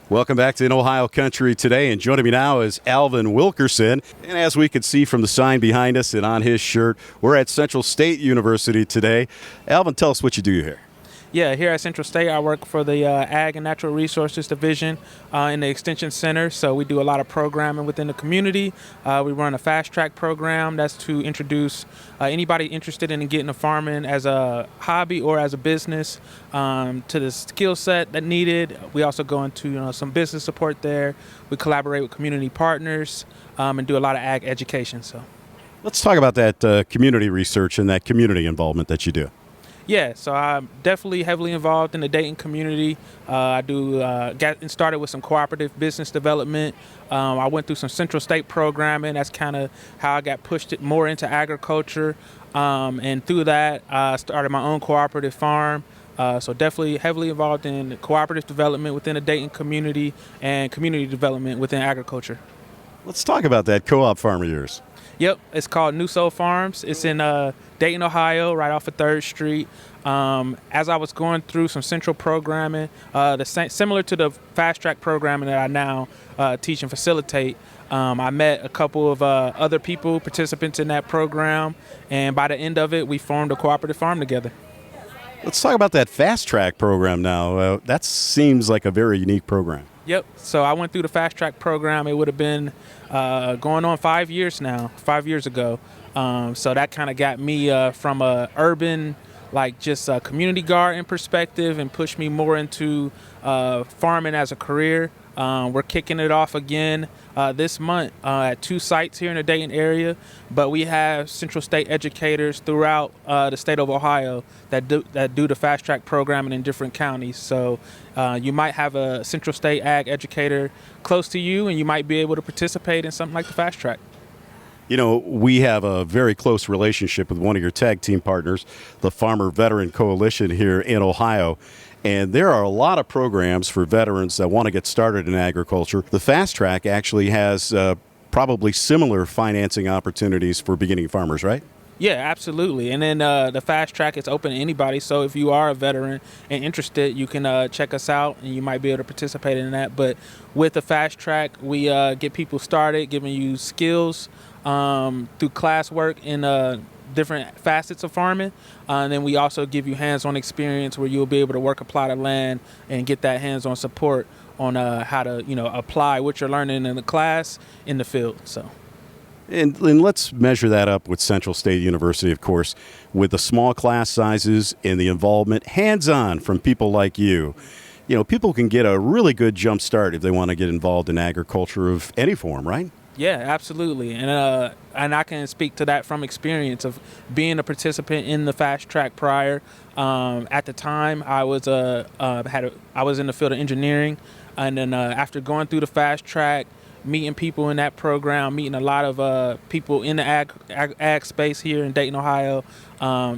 Welcome back to In Ohio Country Today, and joining me now is Alvin Wilkerson. And as we can see from the sign behind us and on his shirt, we're at Central State University today. Alvin, tell us what you do here. Yeah, here at Central State, I work for the Ag and Natural Resources Division in the Extension Center. So we do a lot of programming within the community. We run a fast track program that's to introduce anybody interested in getting into farming as a hobby or as a business to the skill set that needed. We also go into some business support there. We collaborate with community partners and do a lot of ag education. So let's talk about that community research and that community involvement that you do. Yeah, so I'm definitely heavily involved in the Dayton community. I got started with some cooperative business development. I went through some Central State programming. That's kind of how I got pushed more into agriculture. And through that, I started my own cooperative farm. So definitely heavily involved in cooperative development within the Dayton community and community development within agriculture. Let's talk about that co-op farm of yours. Yep, it's called New Soul Farms. It's in Dayton, Ohio, right off of 3rd Street. As I was going through some central programming, similar to the fast track programming that I now teach and facilitate, I met a couple of other people, participants in that program, and by the end of it, we formed a cooperative farm together. Let's talk about that fast track program now. That seems like a very unique program. Yep. So I went through the fast track program. It would have been going on 5 years now, 5 years ago. So that kind of got me from a urban, just a community garden perspective and pushed me more into farming as a career. We're kicking it off again this month at 2 sites here in the Dayton area, but we have Central State educators throughout the state of Ohio that do the fast track programming in different counties. So you might have a Central State ag educator close to you, and you might be able to participate in something like the fast track. You know, we have a very close relationship with one of your tag team partners, the Farmer Veteran Coalition here in Ohio. And there are a lot of programs for veterans that want to get started in agriculture. The Fast Track actually has probably similar financing opportunities for beginning farmers, right? Yeah, absolutely. And then the Fast Track is open to anybody. So if you are a veteran and interested, you can check us out and you might be able to participate in that. But with the Fast Track, we get people started, giving you skills through classwork in different facets of farming. And then we also give you hands-on experience where you'll be able to work, apply the land, and get that hands-on support on how to, apply what you're learning in the class in the field. So. And let's measure that up with Central State University, of course, with the small class sizes and the involvement, hands-on from people like you. You know, people can get a really good jump start if they want to get involved in agriculture of any form, right? Yeah, absolutely. And I can speak to that from experience of being a participant in the fast track prior. At the time, I was I was in the field of engineering, and then after going through the fast track, meeting people in that program, meeting a lot of people in the ag space here in Dayton, Ohio,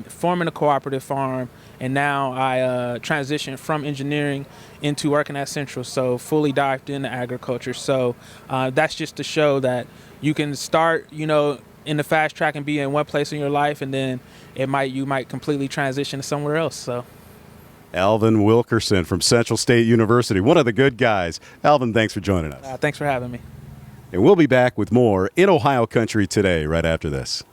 forming a cooperative farm, and now I transitioned from engineering into working at Central, so fully dived into agriculture. So that's just to show that you can start, in the fast track and be in one place in your life, and then you might completely transition to somewhere else. So. Alvin Wilkerson from Central State University, one of the good guys. Alvin, thanks for joining us. Thanks for having me. And we'll be back with more In Ohio Country Today right after this.